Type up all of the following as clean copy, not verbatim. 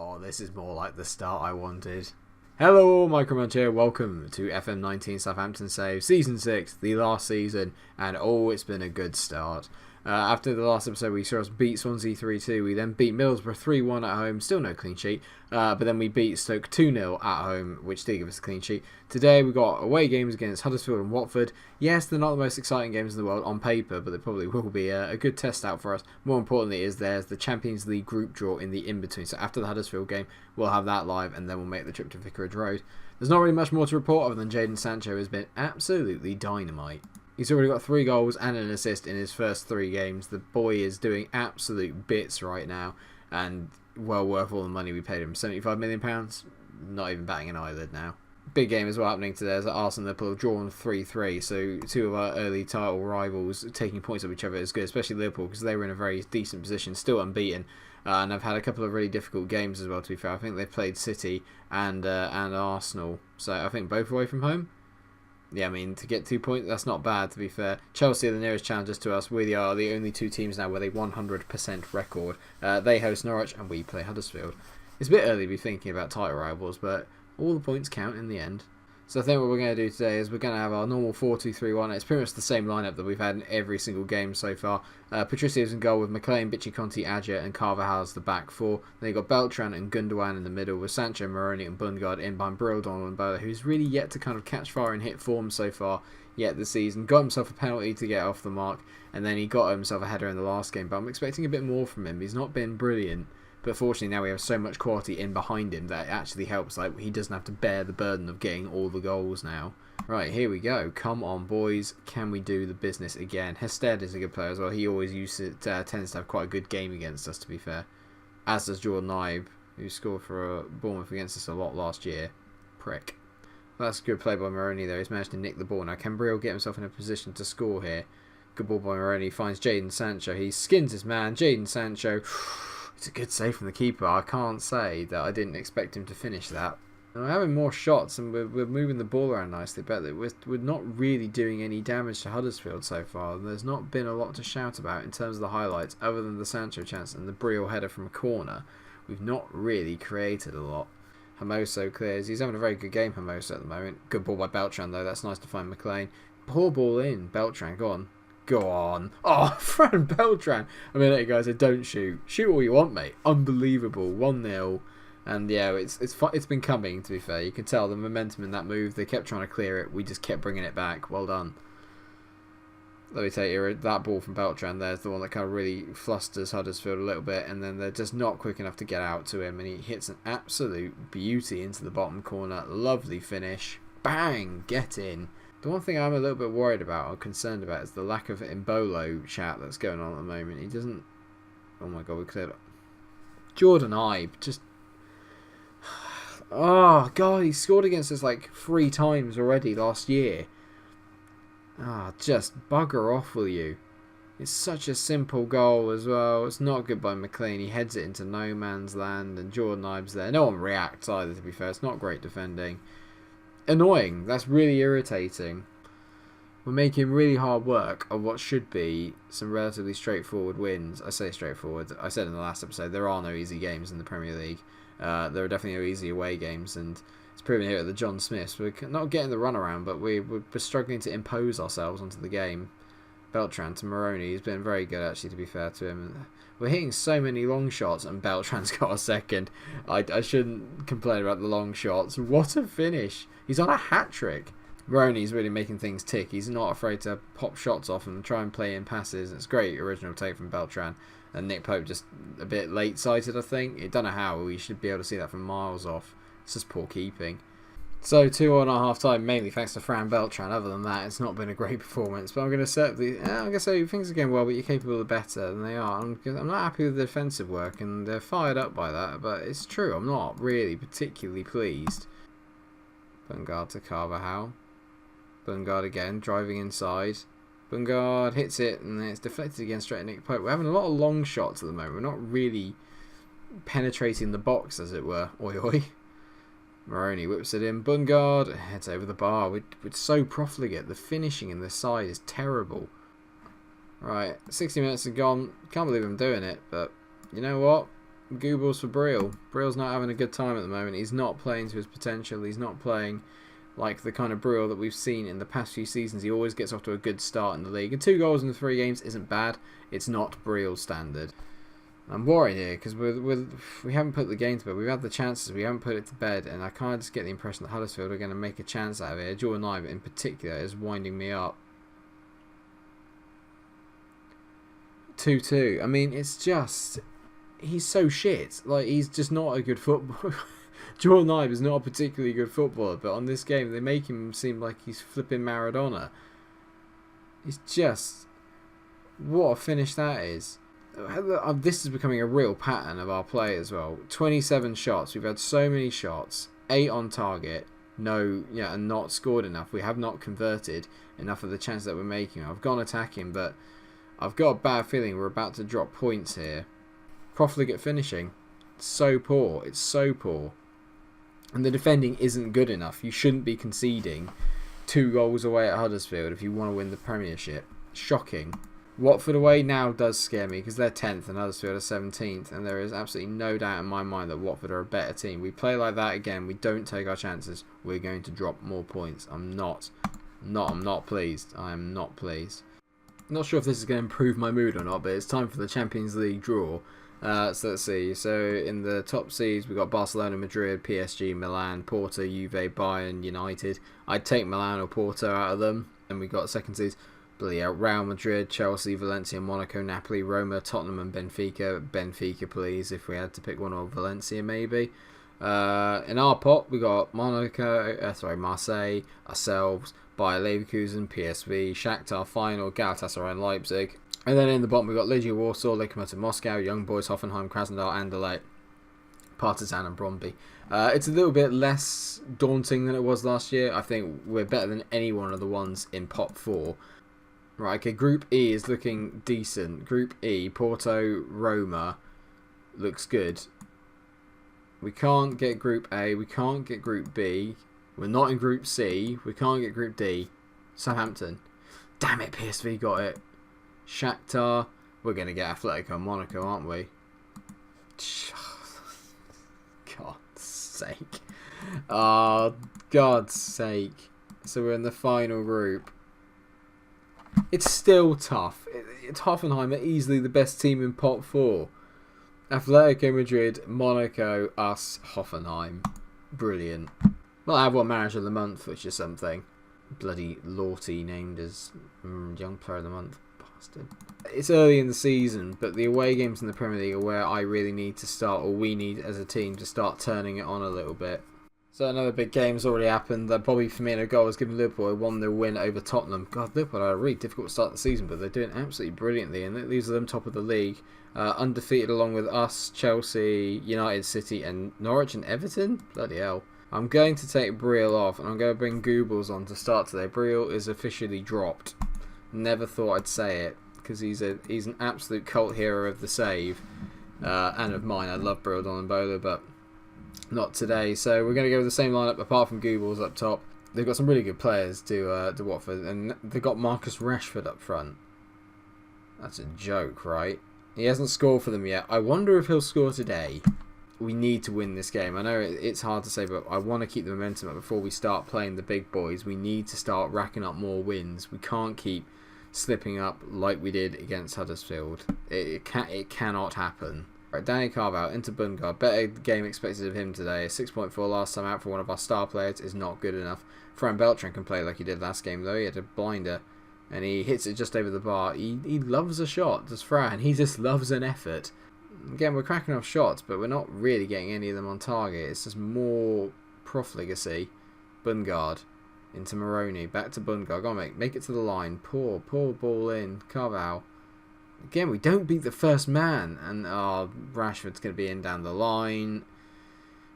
Oh, this is more like the start I wanted. Hello, MikeRo here. Welcome to FM19 Southampton Save Season 6, the last season, and oh, it's been a good start. After the last episode, we saw us beat Swansea 3-2. We then beat Middlesbrough 3-1 at home. Still no clean sheet. But then we beat Stoke 2-0 at home, which did give us a clean sheet. Today, we've got away games against Huddersfield and Watford. Yes, they're not the most exciting games in the world on paper, but they probably will be a good test out for us. More importantly, there's the Champions League group draw in the in-between. So after the Huddersfield game, we'll have that live, and then we'll make the trip to Vicarage Road. There's not really much more to report other than Jadon Sancho has been absolutely dynamite. He's already got 3 goals and an assist in his first 3 games. The boy is doing absolute bits right now, and well worth all the money we paid him. £75 million, not even batting an eyelid now. Big game as well happening today as Arsenal and Liverpool have drawn 3-3, so 2 of our early title rivals taking points of each other is good, especially Liverpool because they were in a very decent position, still unbeaten. And I've had a couple of really difficult games as well, to be fair. I think they've played City and Arsenal, so I think both away from home. Yeah, I mean, to get 2 points, that's not bad, to be fair. Chelsea are the nearest challengers to us. We are the only 2 teams now with a 100% record. They host Norwich and we play Huddersfield. It's a bit early to be thinking about title rivals, but all the points count in the end. So I think what we're going to do today is we're going to have our normal 4-2-3-1. It's pretty much the same lineup that we've had in every single game so far. Patricio's in goal with McLean, Bichi, Conti, Adja and Carvajal's the back 4. Then you've got Beltran and Gundogan in the middle with Sancho, Moroni and Bundgaard in behind Brill, Donald and Bola, who's really yet to kind of catch fire and hit form so far yet this season. Got himself a penalty to get off the mark, and then he got himself a header in the last game, but I'm expecting a bit more from him. He's not been brilliant. But fortunately now we have so much quality in behind him that it actually helps. Like, he doesn't have to bear the burden of getting all the goals now. Right, here we go. Come on, boys. Can we do the business again? Hested is a good player as well. He always tends to have quite a good game against us, to be fair. As does Jordan Ibe, who scored for Bournemouth against us a lot last year. Prick. That's a good play by Moroni, though. He's managed to nick the ball. Now, can Brill get himself in a position to score here? Good ball by Moroni. Finds Jadon Sancho. He skins his man. Jadon Sancho. It's a good save from the keeper. I can't say that I didn't expect him to finish that. And we're having more shots and we're moving the ball around nicely, but we're not really doing any damage to Huddersfield so far. And there's not been a lot to shout about in terms of the highlights other than the Sancho chance and the Brill header from a corner. We've not really created a lot. Hermoso clears. He's having a very good game, Hermoso, at the moment. Good ball by Beltran, though. That's nice to find McLean. Poor ball in. Beltran, go on. Go on. Oh, Fran Beltran. I mean, hey guys, don't shoot. Shoot all you want, mate. Unbelievable. 1-0. And yeah, it's been coming, to be fair. You can tell the momentum in that move. They kept trying to clear it. We just kept bringing it back. Well done. Let me tell you, that ball from Beltran there's the one that kind of really flusters Huddersfield a little bit. And then they're just not quick enough to get out to him. And he hits an absolute beauty into the bottom corner. Lovely finish. Bang! Get in. The one thing I'm a little bit worried about or concerned about is the lack of Embolo chat that's going on at the moment. He doesn't... Oh my god, we cleared up. Jordan Ibe, just... Oh god, he scored against us like 3 times already last year. Ah, just bugger off, will you? It's such a simple goal as well. It's not good by McLean. He heads it into no man's land and Jordan Ibe's there. No one reacts either, to be fair. It's not great defending. Annoying. That's really irritating. We're making really hard work of what should be some relatively straightforward wins. I say straightforward. I said in the last episode there are no easy games in the Premier League. There are definitely no easy away games, and it's proven here at the John Smiths. We're not getting the runaround, but we're struggling to impose ourselves onto the game. Beltran to Moroni. He's been very good, actually, to be fair to him. We're hitting so many long shots, and Beltran's got a second. I shouldn't complain about the long shots. What a finish. He's on a hat-trick. Moroni's really making things tick. He's not afraid to pop shots off and try and play in passes. It's great original take from Beltran. And Nick Pope just a bit late-sighted, I think. I don't know how. We should be able to see that from miles off. It's just poor keeping. So 2-1 at half-time, mainly thanks to Fran Beltran. Other than that, it's not been a great performance. But I'm going to say things are going well, but you're capable of better than they are. I'm not happy with the defensive work, and they're fired up by that. But it's true, I'm not really particularly pleased. Bundgaard to Carvajal. Bundgaard again, driving inside. Bundgaard hits it, and it's deflected again straight at Nick Pope. We're having a lot of long shots at the moment. We're not really penetrating the box, as it were. Oi, oi. Moroni whips it in. Bundgaard heads over the bar. We're so profligate. The finishing in this side is terrible. Right, 60 minutes are gone. Can't believe I'm doing it, but you know what? Goobles for Brill. Brill's not having a good time at the moment. He's not playing to his potential. He's not playing like the kind of Brill that we've seen in the past few seasons. He always gets off to a good start in the league. And 2 goals in the 3 games isn't bad. It's not Brill standard. I'm worried here because we haven't put the game to bed. We've had the chances. We haven't put it to bed. And I kind of just get the impression that Huddersfield are going to make a chance out of it. Jordan Ibe in particular is winding me up. 2-2. I mean, it's just... He's so shit. Like, he's just not a good footballer. Jordan Ibe is not a particularly good footballer, but on this game, they make him seem like he's flipping Maradona. It's just... What a finish that is. This is becoming a real pattern of our play as well. 27 shots. We've had so many shots. 8 on target. And not scored enough. We have not converted enough of the chances that we're making. I've gone attacking, but I've got a bad feeling we're about to drop points here. Profligate finishing. It's so poor. It's so poor. And the defending isn't good enough. You shouldn't be conceding 2 goals away at Huddersfield if you want to win the Premiership. Shocking. Watford away now does scare me because they're 10th and Huddersfield are 17th. And there is absolutely no doubt in my mind that Watford are a better team. We play like that again. We don't take our chances. We're going to drop more points. I'm not pleased. I am not pleased. Not sure if this is going to improve my mood or not, but it's time for the Champions League draw. So let's see. So in the top seeds, we've got Barcelona, Madrid, PSG, Milan, Porto, Juve, Bayern, United. I'd take Milan or Porto out of them. And we've got second seeds, Real Madrid, Chelsea, Valencia, Monaco, Napoli, Roma, Tottenham and Benfica. Benfica, please, if we had to pick one, or Valencia maybe. In our pot, we got Marseille, ourselves, Bayer Leverkusen, PSV, Shakhtar, Final, Galatasaray and Leipzig. And then in the bottom, we've got Legia Warsaw, Lokomotiv Moscow, Young Boys, Hoffenheim, Krasnodar, Anderlecht, Partizan and Brøndby. It's a little bit less daunting than it was last year. I think we're better than any one of the ones in pot 4. Right, okay, Group E is looking decent. Group E, Porto, Roma, looks good. We can't get Group A, we can't get Group B. We're not in Group C, we can't get Group D. Southampton. Damn it, PSV got it. Shakhtar, we're going to get Atletico Monaco, aren't we? God's sake. Oh, God's sake. So we're in the final group. It's still tough. It's Hoffenheim are easily the best team in pot 4. Atletico Madrid, Monaco, us, Hoffenheim. Brilliant. Well, I have one manager of the month, which is something. Bloody Lorty named as young player of the month. Bastard. It's early in the season, but the away games in the Premier League are where I really need to start, or we need as a team to start turning it on a little bit. So another big game's already happened. Bobby Firmino goal has given Liverpool a 1-0 win over Tottenham. God, Liverpool had a really difficult start to the season, but they're doing absolutely brilliantly, and it leaves them top of the league. Undefeated along with us, Chelsea, United, City, and Norwich and Everton. Bloody hell. I'm going to take Brill off, and I'm going to bring Goobles on to start today. Brill is officially dropped. Never thought I'd say it, because he's an absolute cult hero of the save, and of mine. I love Brill Donambola, but not today. So we're going to go with the same lineup, apart from Goobles up top. They've got some really good players to Watford, and they've got Marcus Rashford up front. That's a joke, right? He hasn't scored for them yet. I wonder if he'll score today. We need to win this game. I know it's hard to say, but I want to keep the momentum up before we start playing the big boys. We need to start racking up more wins. We can't keep slipping up like we did against Huddersfield. It cannot happen. Right, Danny Carvalho into Bundgaard. Better game expected of him today. 6.4 last time out for one of our star players is not good enough. Fran Beltran can play like he did last game though. He had a blinder and he hits it just over the bar. He loves a shot, does Fran. He just loves an effort. Again, we're cracking off shots, but we're not really getting any of them on target. It's just more profligacy. Bundgaard into Moroni. Back to Bundgaard. Go on, make it to the line. Pour ball in. Carvalho. Again, we don't beat the first man. And Rashford's going to be in down the line.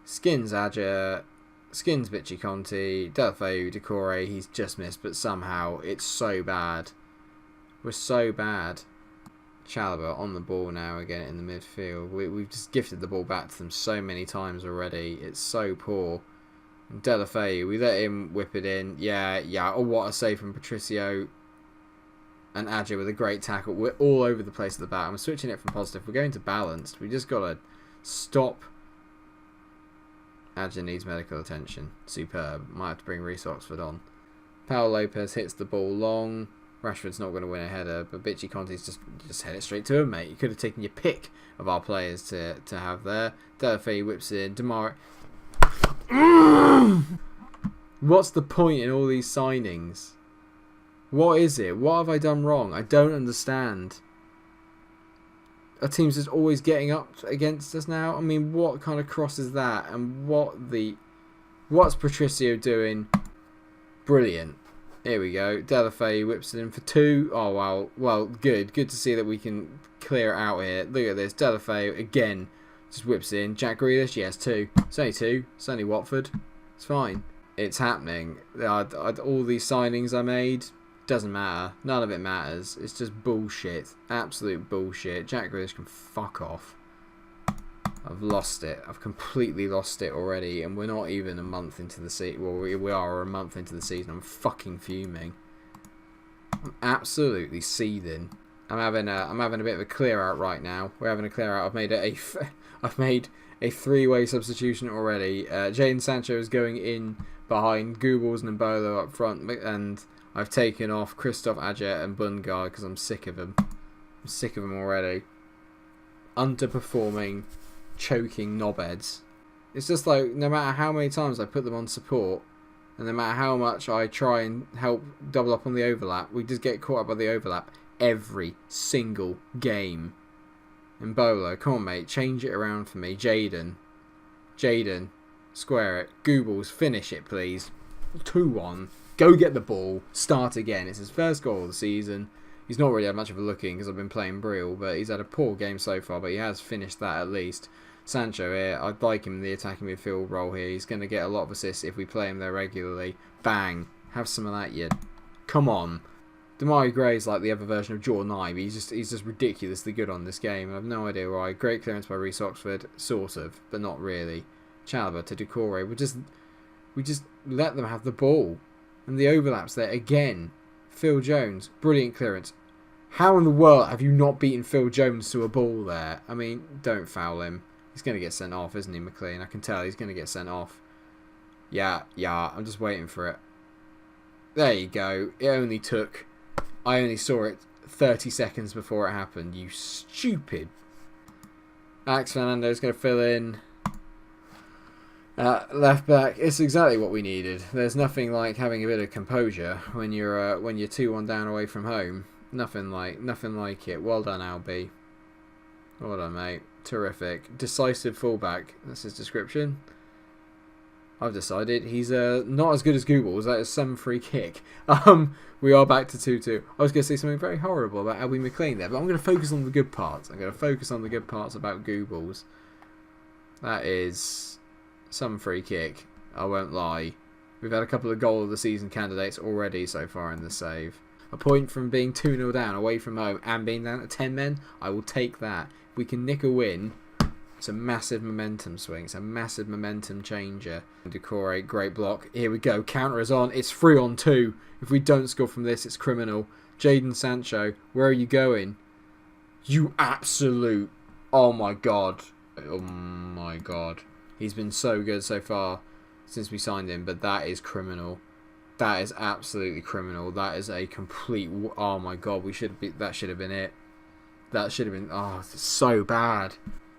Skins Adja. Skins Vichy Conti. Delafeu, Decore. He's just missed, but somehow it's so bad. We're so bad. Chalobah on the ball now again in the midfield. We've just gifted the ball back to them so many times already. It's so poor. Delafeu, we let him whip it in. Yeah. Oh, what a save from Patricio. And Adja with a great tackle. We're all over the place at the back. I'm switching it from positive. We're going to balanced. We just got to Stop. Adja needs medical attention. Superb. Might have to bring Reece Oxford on. Paul Lopez hits the ball long. Rashford's not going to win a header, but Bitchy Conte's just head it straight to him, mate. You could have taken your pick of our players to have there. Delafay whips in. Demar. What's the point in all these signings? What is it? What have I done wrong? I don't understand. Our team's just always getting up against us now. I mean, what kind of cross is that? And what's Patricio doing? Brilliant. Here we go. Delafay whips it in for 2. Oh, wow. Well, good. Good to see that we can clear it out here. Look at this. Delafay, again, just whips it in. Jack Grealish, yes, 2. It's only 2. It's only Watford. It's fine. It's happening. All these signings I made, doesn't matter. None of it matters. It's just bullshit. Absolute bullshit. Jack Grealish can fuck off. I've lost it. I've completely lost it already, and we're not even a month into the season. Well, we are a month into the season. I'm fucking fuming. I'm absolutely seething. I'm having a bit of a clear out right now. We're having a clear out. I've made a 3-way substitution already. Jadon Sancho is going in behind Goebbels and Mbolo up front, and I've taken off Christoph Adjet and Bungard because I'm sick of them. I'm sick of them already. Underperforming, choking knobheads. It's just like, no matter how many times I put them on support, and no matter how much I try and help double up on the overlap, we just get caught up by the overlap every single game. And Mbolo, come on mate, change it around for me. Jadon, square it. Goebbels, finish it please. 2-1. Go get the ball. Start again. It's his first goal of the season. He's not really had much of a look in because I've been playing Brill, but he's had a poor game so far, but he has finished that at least. Sancho here, I'd like him in the attacking midfield role here. He's going to get a lot of assists if we play him there regularly. Bang. Have some of that, you. Come on. Demarai Gray's like the other version of Jordan Ibe. He's just ridiculously good on this game. I have no idea why. Great clearance by Reece Oxford. Sort of, but not really. Chalobah to Doucouré. We just let them have the ball. And the overlaps there again. Phil Jones, brilliant clearance. How in the world have you not beaten Phil Jones to a ball there? I mean, don't foul him. He's going to get sent off, isn't he, McLean? I can tell he's going to get sent off. Yeah, I'm just waiting for it. There you go. I only saw it 30 seconds before it happened. You stupid. Alex Fernando's going to fill in. Left back, it's exactly what we needed. There's nothing like having a bit of composure when you're 2-1 down away from home. Nothing like it. Well done, Albie. Well done, mate. Terrific. Decisive fullback. That's his description. I've decided he's not as good as Goebbels. That is some free kick. We are back to 2-2. I was going to say something very horrible about Albie McLean there, but I'm going to focus on the good parts. I'm going to focus on the good parts about Goebbels. That is some free kick. I won't lie. We've had a couple of goal of the season candidates already so far in the save. A point from being 2-0 down away from home and being down to 10 men, I will take that. If we can nick a win, it's a massive momentum swing. It's a massive momentum changer. Doucouré, great block. Here we go. Counter is on. It's 3-on-2. If we don't score from this, it's criminal. Jadon Sancho, where are you going? You absolute... Oh my god. Oh my god. He's been so good so far since we signed him, but that is criminal. That is absolutely criminal. That is a complete... Oh my god, that should have been it. That should have been... Oh, it's so bad.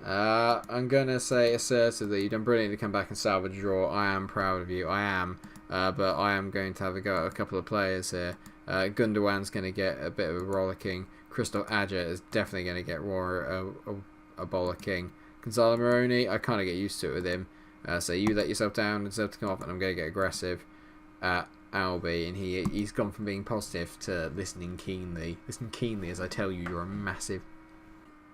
I'm going to say assertively, you've done brilliant to come back and salvage a draw. I am proud of you. I am. But I am going to have a go at a couple of players here. Gundogan's going to get a bit of a rollicking. Christoph Adjet is definitely going to get a bollocking. Gonzalo Moroni, I kind of get used to it with him. So you let yourself down, deserve to come off, and I'm going to get aggressive. Albie, and he's gone from being positive to listening keenly. Listen keenly as I tell you you're a massive...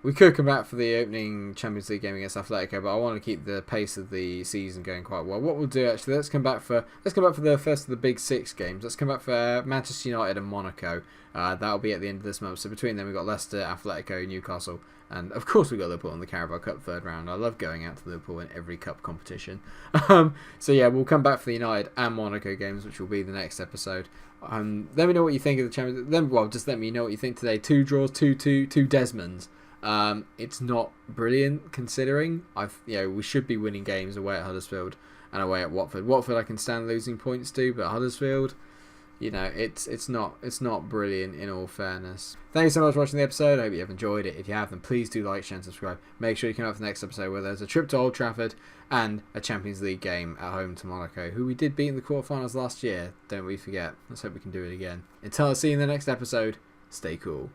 We could come back for the opening Champions League game against Atletico, but I want to keep the pace of the season going quite well. What we'll do actually, let's come back for the first of the big 6 games. Let's come back for Manchester United and Monaco. That'll be at the end of this month. So between them we've got Leicester, Atletico, Newcastle, and of course we've got Liverpool in the Carabao Cup third round. I love going out to Liverpool in every cup competition. So yeah, we'll come back for the United and Monaco games, which will be the next episode. Let me know what you think of the Champions. Just let me know what you think today. 2 draws, 2 Desmonds. It's not brilliant considering we should be winning games away at Huddersfield and away at Watford. Watford I can stand losing points to, but Huddersfield, it's not brilliant in all fairness. Thanks so much for watching the episode. I hope you have enjoyed it. If you have, then please do like, share and subscribe. Make sure you come up for the next episode where there's a trip to Old Trafford and a Champions League game at home to Monaco, who we did beat in the quarterfinals last year. Don't we forget. Let's hope we can do it again. Until I see you in the next episode, stay cool.